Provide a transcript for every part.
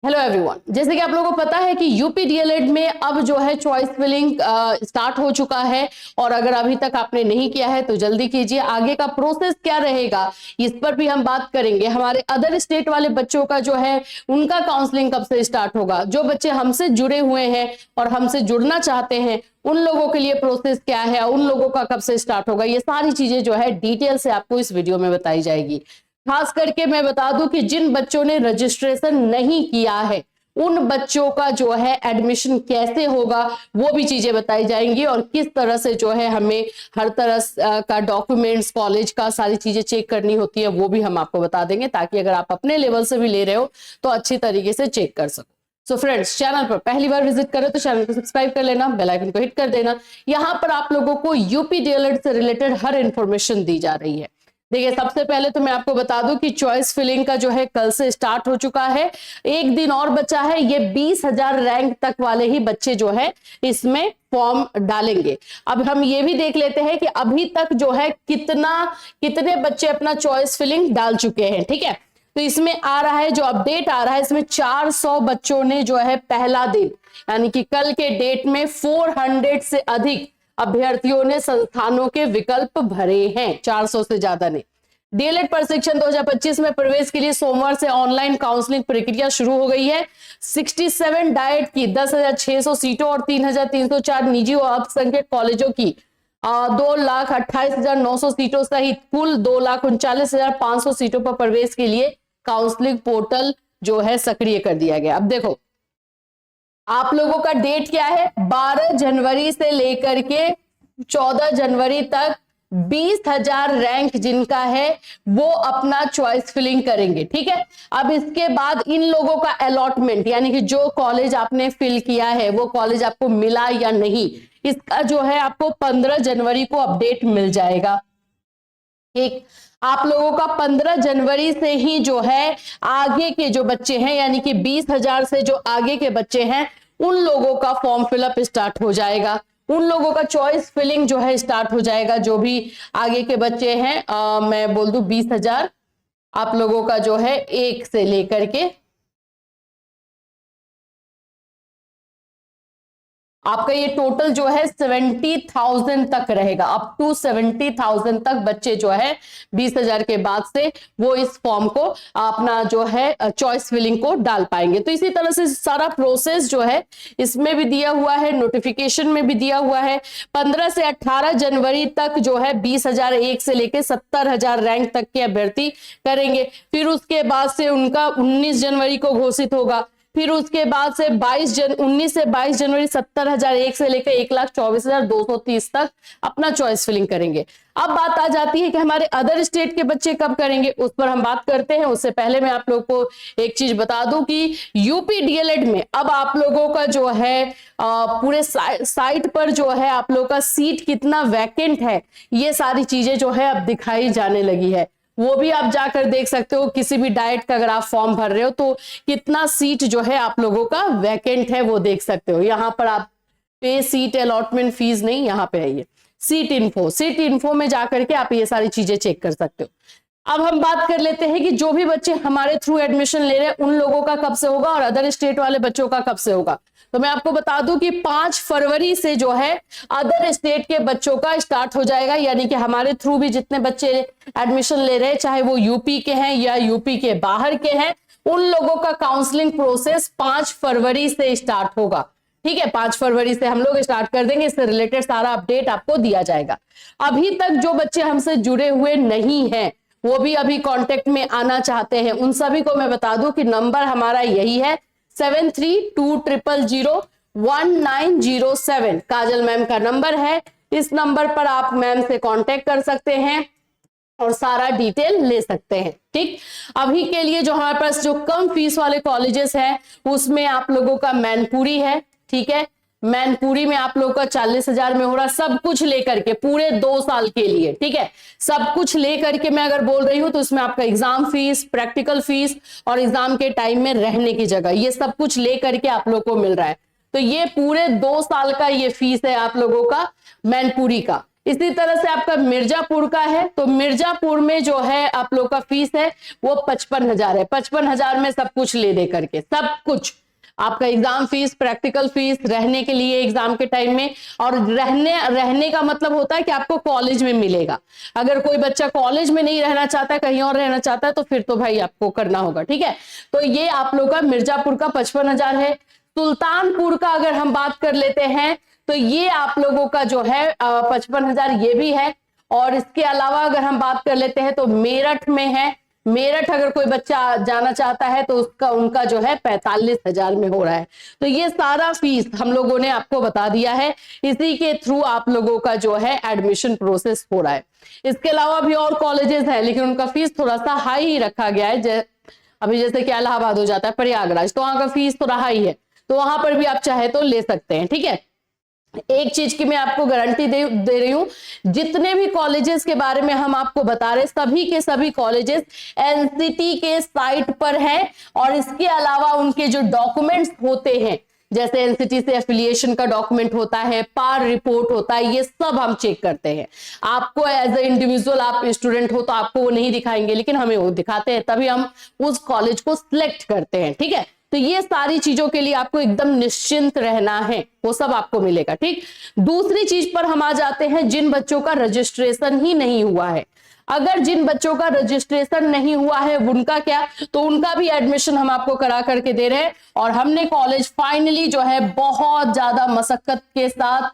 Hello everyone, जैसे कि आप लोगों को पता है कि यूपी डीएलएड में अब जो है चॉइस फिलिंग स्टार्ट हो चुका है। और अगर अभी तक आपने नहीं किया है तो जल्दी कीजिए। आगे का प्रोसेस क्या रहेगा इस पर भी हम बात करेंगे। हमारे अदर स्टेट वाले बच्चों का जो है उनका काउंसलिंग कब से स्टार्ट होगा, जो बच्चे हमसे जुड़े हुए हैं और हमसे जुड़ना चाहते हैं उन लोगों के लिए प्रोसेस क्या है, उन लोगों का कब से स्टार्ट होगा, ये सारी चीजें जो है डिटेल से आपको इस वीडियो में बताई जाएगी। खास करके मैं बता दूं कि जिन बच्चों ने रजिस्ट्रेशन नहीं किया है उन बच्चों का जो है एडमिशन कैसे होगा वो भी चीजें बताई जाएंगी, और किस तरह से जो है हमें हर तरह का डॉक्यूमेंट्स, कॉलेज का सारी चीजें चेक करनी होती है वो भी हम आपको बता देंगे, ताकि अगर आप अपने लेवल से भी ले रहे हो तो अच्छी तरीके से चेक कर सको। सो फ्रेंड्स, चैनल पर पहली बार विजिट करें तो चैनल को सब्सक्राइब कर लेना, बेल आइकन को हिट कर देना। यहाँ पर आप लोगों को यूपी डीएलएड से रिलेटेड हर इंफॉर्मेशन दी जा रही है। देखिए, सबसे पहले तो मैं आपको बता दूं कि चॉइस फिलिंग का जो है कल से स्टार्ट हो चुका है। एक दिन और बचा है। ये 20,000 रैंक तक वाले ही बच्चे जो है इसमें फॉर्म डालेंगे। अब हम ये भी देख लेते हैं कि अभी तक जो है कितने बच्चे अपना चॉइस फिलिंग डाल चुके हैं। ठीक है, तो इसमें आ रहा है, जो अपडेट आ रहा है इसमें 400 बच्चों ने जो है पहला दिन यानी कि कल के डेट में 400 से अधिक अभ्यर्थियों ने संस्थानों के विकल्प भरे हैं। 400 से ज्यादा ने। डीएलएड प्रशिक्षण 2025 में प्रवेश के लिए सोमवार से ऑनलाइन काउंसलिंग प्रक्रिया शुरू हो गई है। 67 डाइट की 10,600 सीटों और 3,304 निजी और अल्पसंख्यक कॉलेजों की 2,28,900 सीटों सहित कुल 2,39,500 सीटों पर प्रवेश के लिए काउंसलिंग पोर्टल जो है सक्रिय कर दिया गया। अब देखो, आप लोगों का डेट क्या है, 12 जनवरी से लेकर के 14 जनवरी तक 20,000 रैंक जिनका है वो अपना चॉइस फिलिंग करेंगे। ठीक है, अब इसके बाद इन लोगों का अलॉटमेंट यानी कि जो कॉलेज आपने फिल किया है वो कॉलेज आपको मिला या नहीं, इसका जो है आपको 15 जनवरी को अपडेट मिल जाएगा। ठीक, आप लोगों का 15 जनवरी से ही जो है आगे के जो बच्चे हैं यानी कि 20,000 से जो आगे के बच्चे हैं उन लोगों का फॉर्म फिलअप स्टार्ट हो जाएगा। उन लोगों का चॉइस फिलिंग जो है स्टार्ट हो जाएगा। जो भी आगे के बच्चे हैं, मैं बोल दूं 20,000 आप लोगों का जो है 1 से लेकर के आपका ये टोटल जो है 70,000 तक रहेगा। अप टू 70,000 तक बच्चे जो है 20,000 के बाद से वो इस फॉर्म को अपना जो है चॉइस फिलिंग को डाल पाएंगे। तो इसी तरह से सारा प्रोसेस जो है इसमें भी दिया हुआ है, नोटिफिकेशन में भी दिया हुआ है। 15 से 18 जनवरी तक जो है 20,000 1 से लेकर 70,000 रैंक तक के अभ्यर्थी करेंगे। फिर उसके बाद से उनका 19 जनवरी को घोषित होगा। फिर उसके बाद से 19 से 22 जनवरी 70,000 1 से लेकर 1,24,230 तक अपना चॉइस फिलिंग करेंगे। अब बात आ जाती है कि हमारे अदर स्टेट के बच्चे कब करेंगे, उस पर हम बात करते हैं। उससे पहले मैं आप लोग को एक चीज बता दूं कि यूपी डीएलएड में अब आप लोगों का जो है पूरे साइट पर जो है आप लोग का सीट कितना वैकेंट है ये सारी चीजें जो है अब दिखाई जाने लगी है। वो भी आप जाकर देख सकते हो। किसी भी डाइट का अगर आप फॉर्म भर रहे हो तो कितना सीट जो है आप लोगों का वैकेंट है वो देख सकते हो। यहाँ पर आप पे सीट अलॉटमेंट फीस नहीं, यहाँ पे है ये सीट इन्फो में जाकर के आप ये सारी चीजें चेक कर सकते हो। अब हम बात कर लेते हैं कि जो भी बच्चे हमारे थ्रू एडमिशन ले रहे हैं उन लोगों का कब से होगा और अदर स्टेट वाले बच्चों का कब से होगा। तो मैं आपको बता दूं कि 5 फरवरी से जो है अदर स्टेट के बच्चों का स्टार्ट हो जाएगा। यानी कि हमारे थ्रू भी जितने बच्चे एडमिशन ले रहे हैं, चाहे वो यूपी के हैं या यूपी के बाहर के हैं, उन लोगों का काउंसलिंग प्रोसेस 5 फरवरी से स्टार्ट होगा। ठीक है, 5 फरवरी से हम लोग स्टार्ट कर देंगे। इससे रिलेटेड सारा अपडेट आपको दिया जाएगा। अभी तक जो बच्चे हमसे जुड़े हुए नहीं हैं वो भी अभी कांटेक्ट में आना चाहते हैं, उन सभी को मैं बता दूं कि नंबर हमारा यही है 7320001907 काजल मैम का नंबर है। इस नंबर पर आप मैम से कांटेक्ट कर सकते हैं और सारा डिटेल ले सकते हैं। ठीक, अभी के लिए जो हमारे पास जो कम फीस वाले कॉलेजेस हैं उसमें आप लोगों का मैनपुरी है। ठीक है, मैनपुरी में आप लोगों का 40,000 में हो रहा, सब कुछ लेकर के पूरे 2 साल के लिए। ठीक है, सब कुछ लेकर के मैं अगर बोल रही हूं तो इसमें आपका एग्जाम फीस, प्रैक्टिकल फीस और एग्जाम के टाइम में रहने की जगह, ये सब कुछ लेकर के आप लोग को मिल रहा है। तो ये पूरे 2 साल का ये फीस है आप लोगों का मैनपुरी का। इसी तरह से आपका मिर्जापुर का है, तो मिर्जापुर में जो है आप लोग का फीस है वो 55,000 है। 55,000 में सब कुछ ले दे करके, सब कुछ आपका एग्जाम फीस, प्रैक्टिकल फीस, रहने के लिए एग्जाम के टाइम में, और रहने का मतलब होता है कि आपको कॉलेज में मिलेगा। अगर कोई बच्चा कॉलेज में नहीं रहना चाहता है, कहीं और रहना चाहता है, तो फिर तो भाई आपको करना होगा, ठीक है। तो ये आप लोग का मिर्जापुर का 55,000 है। सुल्तानपुर का अगर हम बात कर लेते हैं तो ये आप लोगों का जो है 55,000 ये भी है। और इसके अलावा अगर हम बात कर लेते हैं तो मेरठ में है। मेरठ अगर कोई बच्चा जाना चाहता है तो उनका जो है 45,000 में हो रहा है। तो ये सारा फीस हम लोगों ने आपको बता दिया है, इसी के थ्रू आप लोगों का जो है एडमिशन प्रोसेस हो रहा है। इसके अलावा भी और कॉलेजेस हैं, लेकिन उनका फीस थोड़ा सा हाई ही रखा गया है। अभी जैसे कि इलाहाबाद हो जाता है, प्रयागराज, तो वहां का फीस थोड़ा हाई है, तो वहां पर भी आप चाहे तो ले सकते हैं, ठीक है। एक चीज की मैं आपको गारंटी दे रही हूं, जितने भी कॉलेजेस के बारे में हम आपको बता रहे, सभी के सभी कॉलेजेस एनसीटी के साइट पर हैं। और इसके अलावा उनके जो डॉक्यूमेंट्स होते हैं, जैसे एनसीटी से एफिलिएशन का डॉक्यूमेंट होता है, पार रिपोर्ट होता है, ये सब हम चेक करते हैं। आपको एज ए इंडिविजुअल, आप स्टूडेंट हो तो आपको वो नहीं दिखाएंगे, लेकिन हमें वो दिखाते हैं, तभी हम उस कॉलेज को सिलेक्ट करते हैं, ठीक है। तो ये सारी चीजों के लिए आपको एकदम निश्चिंत रहना है, वो सब आपको मिलेगा, ठीक। दूसरी चीज पर हम आ जाते हैं, जिन बच्चों का रजिस्ट्रेशन ही नहीं हुआ है। अगर जिन बच्चों का रजिस्ट्रेशन नहीं हुआ है उनका क्या, तो उनका भी एडमिशन हम आपको करा करके दे रहे हैं। और हमने कॉलेज फाइनली जो है बहुत ज्यादा मशक्कत के साथ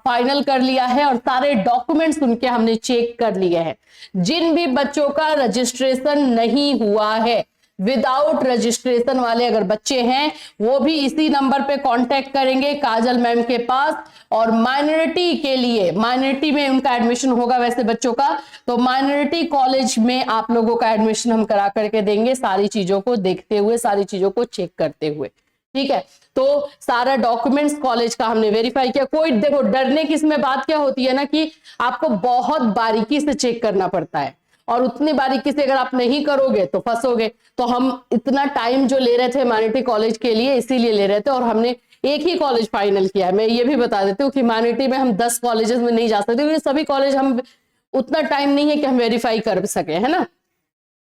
फाइनल कर लिया है, और सारे डॉक्यूमेंट्स उनके हमने चेक कर लिए हैं। जिन भी बच्चों का रजिस्ट्रेशन नहीं हुआ है, विदाउट रजिस्ट्रेशन वाले अगर बच्चे हैं, वो भी इसी नंबर पे कांटेक्ट करेंगे काजल मैम के पास। और माइनॉरिटी के लिए, माइनॉरिटी में उनका एडमिशन होगा वैसे बच्चों का, तो माइनॉरिटी कॉलेज में आप लोगों का एडमिशन हम करा करके देंगे, सारी चीजों को देखते हुए, सारी चीजों को चेक करते हुए, ठीक है। तो सारा डॉक्यूमेंट्स कॉलेज का हमने वेरीफाई किया। कोई देखो, डरने की इसमें बात क्या होती है ना, कि आपको बहुत बारीकी से चेक करना पड़ता है, और उतनी बारीकी से अगर आप नहीं करोगे तो फंसोगे। तो हम इतना टाइम जो ले रहे थे माइनॉरिटी कॉलेज के लिए, इसीलिए ले रहे थे, और हमने एक ही कॉलेज फाइनल किया है। मैं ये भी बता देती हूँ कि माइनॉरिटी में हम 10 कॉलेजेस में नहीं जा सकते, क्योंकि सभी कॉलेज हम, उतना टाइम नहीं है कि हम वेरीफाई कर सके, है ना।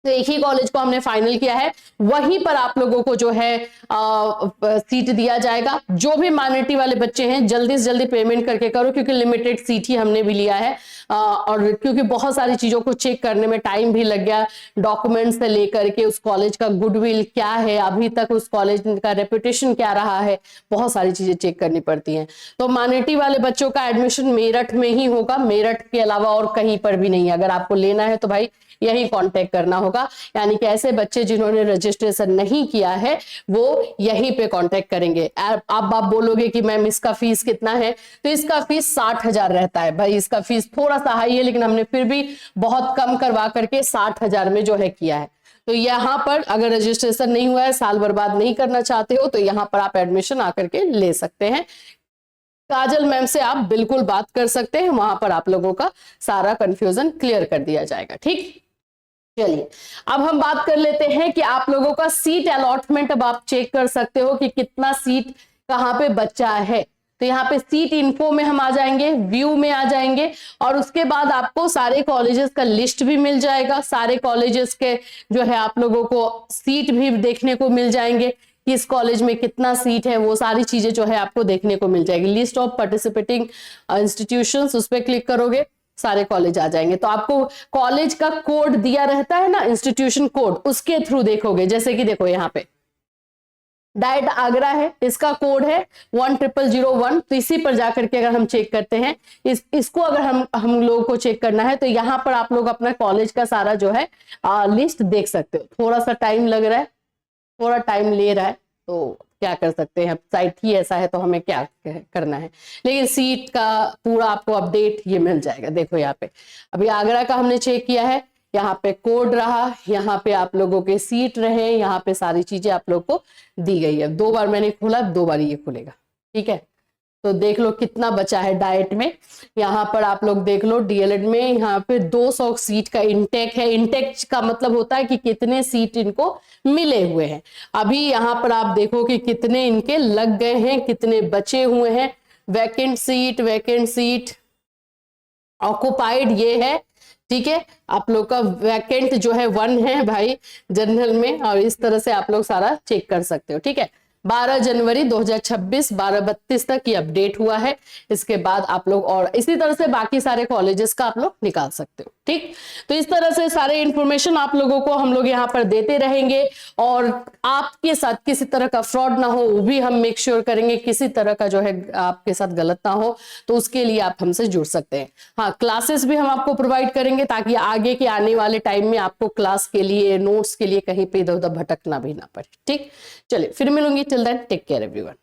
तो एक ही कॉलेज को हमने फाइनल किया है, वहीं पर आप लोगों को जो है सीट दिया जाएगा। जो भी माइनॉरिटी वाले बच्चे हैं, जल्दी से जल्दी पेमेंट करके करो, क्योंकि लिमिटेड सीट ही हमने भी लिया है। और क्योंकि बहुत सारी चीजों को चेक करने में टाइम भी लग गया, डॉक्यूमेंट से लेकर के उस कॉलेज का गुडविल क्या है, अभी तक उस कॉलेज का रेपुटेशन क्या रहा है, बहुत सारी चीजें चेक करनी पड़ती हैं। तो माइनॉरिटी वाले बच्चों का एडमिशन मेरठ में ही होगा, मेरठ के अलावा और कहीं पर भी नहीं। अगर आपको लेना है तो भाई यही कांटेक्ट करना होगा, यानी कि ऐसे बच्चे जिन्होंने रजिस्ट्रेशन नहीं किया है वो यहीं पे कांटेक्ट करेंगे। अब आप बोलोगे कि मैम इसका फीस कितना है, तो इसका फीस 60,000 रहता है। भाई इसका फीस थोड़ा सा हाई है, लेकिन हमने फिर भी बहुत कम करवा करके 60,000 में जो है किया है। तो यहाँ पर अगर रजिस्ट्रेशन नहीं हुआ है, साल बर्बाद नहीं करना चाहते हो, तो यहाँ पर आप एडमिशन आकर के ले सकते हैं। काजल मैम से आप बिल्कुल बात कर सकते हैं, वहां पर आप लोगों का सारा कंफ्यूजन क्लियर कर दिया जाएगा, ठीक। चलिए अब हम बात कर लेते हैं कि आप लोगों का सीट अलॉटमेंट। अब आप चेक कर सकते हो कि कितना सीट कहां पे बचा है। तो यहाँ पे सीट इन्फो में हम आ जाएंगे, व्यू में आ जाएंगे, और उसके बाद आपको सारे कॉलेजेस का लिस्ट भी मिल जाएगा। सारे कॉलेजेस के जो है आप लोगों को सीट भी देखने को मिल जाएंगे, किस कॉलेज में कितना सीट है, वो सारी चीजें जो है आपको देखने को मिल जाएगी। लिस्ट ऑफ पार्टिसिपेटिंग इंस्टीट्यूशंस, उस पर क्लिक करोगे, सारे कॉलेज आ जाएंगे। तो आपको कॉलेज का कोड दिया रहता है ना, इंस्टीट्यूशन कोड, उसके थ्रू देखोगे। जैसे कि देखो यहाँ पे डाइट आगरा है, इसका कोड है 10001। तो इसी पर जाकर के अगर हम चेक करते हैं, इसको अगर हम लोगों को चेक करना है, तो यहाँ पर आप लोग अपना कॉलेज का सारा जो है लिस्ट देख सकते हो। थोड़ा सा टाइम लग रहा है, थोड़ा टाइम ले रहा है, तो क्या कर सकते हैं, साइट ही ऐसा है, तो हमें क्या करना है। लेकिन सीट का पूरा आपको अपडेट ये मिल जाएगा। देखो यहाँ पे अभी आगरा का हमने चेक किया है, यहाँ पे कोड रहा, यहाँ पे आप लोगों के सीट रहे, यहाँ पे सारी चीजें आप लोग को दी गई है। 2 बार मैंने खोला, 2 बार ये खुलेगा, ठीक है। तो देख लो कितना बचा है डाइट में। यहाँ पर आप लोग देख लो डीएलएड में यहाँ पे 200 सीट का इंटेक है। इंटेक का मतलब होता है कि कितने सीट इनको मिले हुए हैं। अभी यहाँ पर आप देखो कि कितने इनके लग गए हैं, कितने बचे हुए हैं। वैकेंट सीट ऑक्युपाइड ये है, ठीक है। आप लोग का वैकेंट जो है 1 है भाई जनरल में, और इस तरह से आप लोग सारा चेक कर सकते हो, ठीक है। 12 जनवरी 2026 12:32 तक ये अपडेट हुआ है। इसके बाद आप लोग और इसी तरह से बाकी सारे कॉलेजेस का आप लोग निकाल सकते हो, ठीक। तो इस तरह से सारे इंफॉर्मेशन आप लोगों को हम लोग यहाँ पर देते रहेंगे, और आपके साथ किसी तरह का फ्रॉड ना हो वो भी हम मेक श्योर करेंगे, किसी तरह का जो है आपके साथ गलत ना हो, तो उसके लिए आप हमसे जुड़ सकते हैं। हाँ, क्लासेस भी हम आपको प्रोवाइड करेंगे ताकि आगे के आने वाले टाइम में आपको क्लास के लिए, नोट्स के लिए कहीं पे इधर उधर भटकना भी ना पड़े, ठीक। चलिए फिर मिलूंगी, till then take care everyone.